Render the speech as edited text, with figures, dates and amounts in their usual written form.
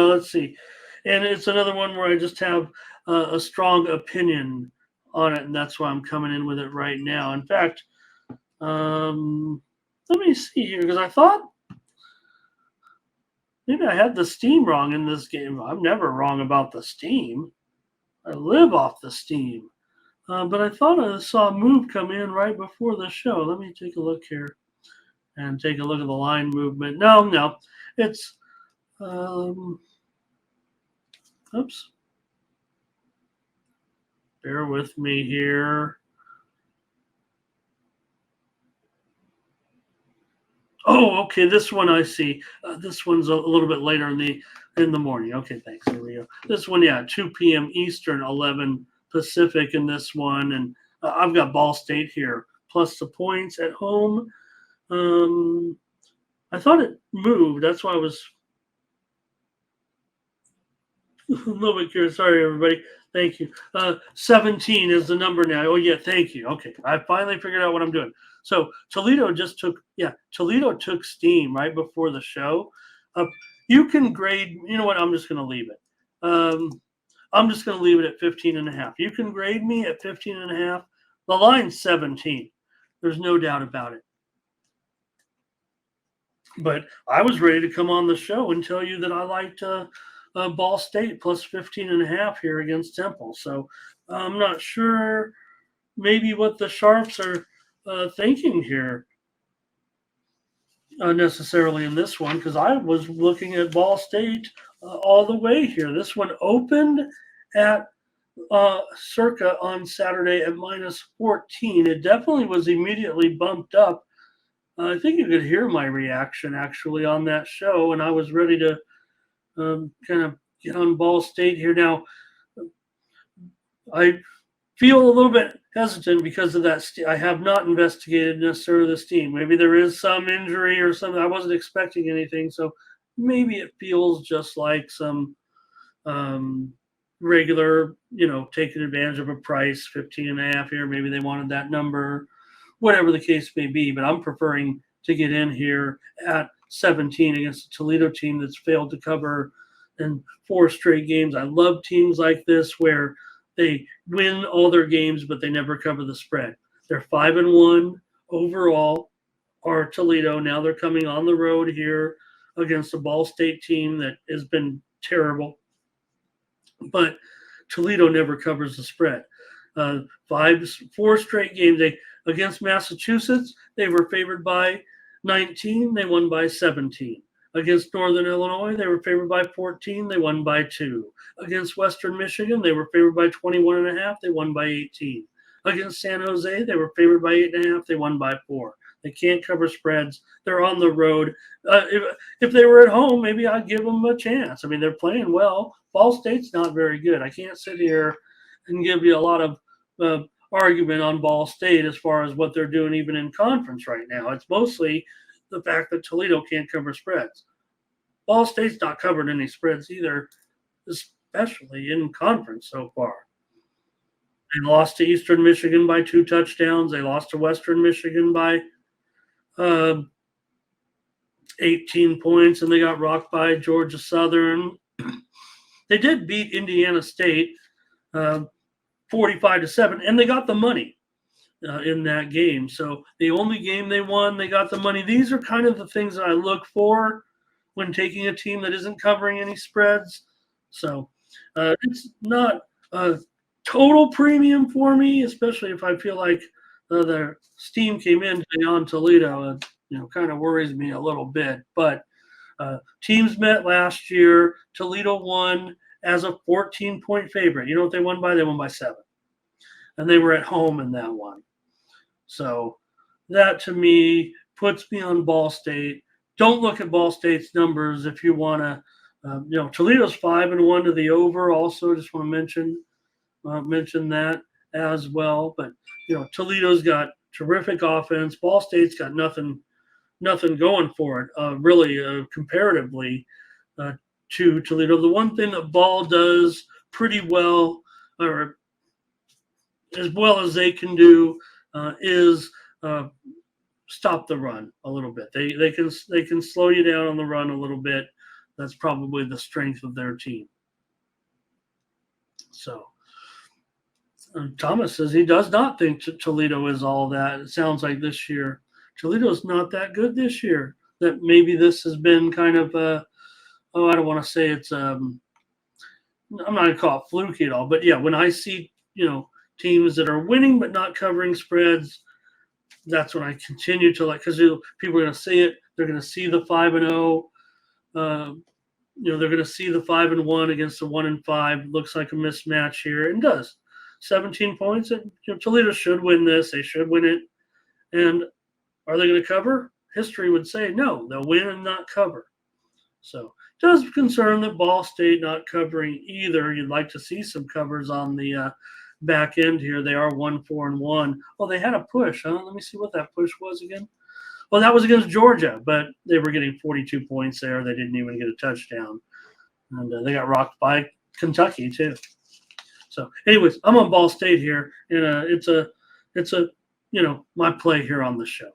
let's see. And it's another one where I just have a strong opinion on it, and that's why I'm coming in with it right now. In fact, let me see here because I thought maybe I had the steam wrong in this game. I'm never wrong about the steam. I live off the steam. But I thought I saw a move come in right before the show. Let me take a look here and take a look at the line movement. No, it's oops. Bear with me here. Oh, okay. This one I see. This one's a little bit later in the morning. Okay, thanks. Here we go. This one, yeah, 2 p.m. Eastern, 11 Pacific in this one, and I've got Ball State here plus the points at home. I thought it moved. That's why I was a little bit curious. Sorry, everybody. Thank you. 17 is the number now. Oh, yeah, thank you. Okay, I finally figured out what I'm doing. So Toledo took steam right before the show. You can grade, you know what, I'm just going to leave it. I'm just going to leave it at 15 and a half. You can grade me at 15 and a half. The line's 17. There's no doubt about it. But I was ready to come on the show and tell you that I liked Ball State plus 15 and a half here against Temple. So I'm not sure maybe what the Sharps are thinking here necessarily in this one because I was looking at Ball State all the way here. This one opened at circa on Saturday at minus 14. It definitely was immediately bumped up. I think you could hear my reaction actually on that show, and I was ready to kind of get on Ball State here. Now, I feel a little bit hesitant because of that. I have not investigated necessarily the steam. Maybe there is some injury or something. I wasn't expecting anything, so maybe it feels just like some regular, taking advantage of a price, 15 and a half here. Maybe they wanted that number, whatever the case may be. But I'm preferring to get in here at 17 against a Toledo team that's failed to cover in 4 straight games. I love teams like this where they win all their games, but they never cover the spread. They're 5-1 overall, are Toledo. Now they're coming on the road here against a Ball State team that has been terrible. But Toledo never covers the spread. 4 straight games. Against Massachusetts, they were favored by 19. They won by 17. Against Northern Illinois, they were favored by 14. They won by 2. Against Western Michigan, they were favored by 21.5. They won by 18. Against San Jose, they were favored by 8.5. They won by 4. They can't cover spreads. They're on the road. If they were at home, maybe I'd give them a chance. I mean, they're playing well. Ball State's not very good. I can't sit here and give you a lot of argument on Ball State as far as what they're doing even in conference right now. It's mostly the fact that Toledo can't cover spreads. Ball State's not covered any spreads either, especially in conference so far. They lost to Eastern Michigan by 2 touchdowns. They lost to Western Michigan by 18 points, and they got rocked by Georgia Southern. They did beat Indiana State 45-7, and they got the money in that game. So the only game they won, they got the money. These are kind of the things that I look for when taking a team that isn't covering any spreads. So it's not a total premium for me, especially if I feel like the steam came in on Toledo. Kind of worries me a little bit. But teams met last year. Toledo won as a 14-point favorite. You know what they won by? They won by 7. And they were at home in that one. So that, to me, puts me on Ball State. Don't look at Ball State's numbers if you want to. Toledo's 5-1 to the over. Also, just want to mention that as well. But Toledo's got terrific offense. Ball State's got nothing going for it, really, comparatively to Toledo. The one thing that Ball does pretty well, or as well as they can do, is stop the run a little bit. They can slow you down on the run a little bit. That's probably the strength of their team. So Thomas says he does not think Toledo is all that. It sounds like this year Toledo's not that good this year. That maybe this has been kind of I don't want to say it's I'm not going to call it fluky at all, but yeah, when I see teams that are winning but not covering spreads, that's when I continue to like, because people are going to see it. They're going to see the 5-0. They're going to see the 5-1 against the 1-5. Looks like a mismatch here, and does 17 points. And Toledo should win this. They should win it. And are they going to cover? History would say no. They'll win and not cover. So it does concern that Ball State not covering either. You'd like to see some covers on the back end here. They are 1-4-1. Oh, they had a push, huh? Let me see what that push was again. Well, that was against Georgia, but they were getting 42 points there. They didn't even get a touchdown. And they got rocked by Kentucky, too. So, anyways, I'm on Ball State here, and it's my play here on the show.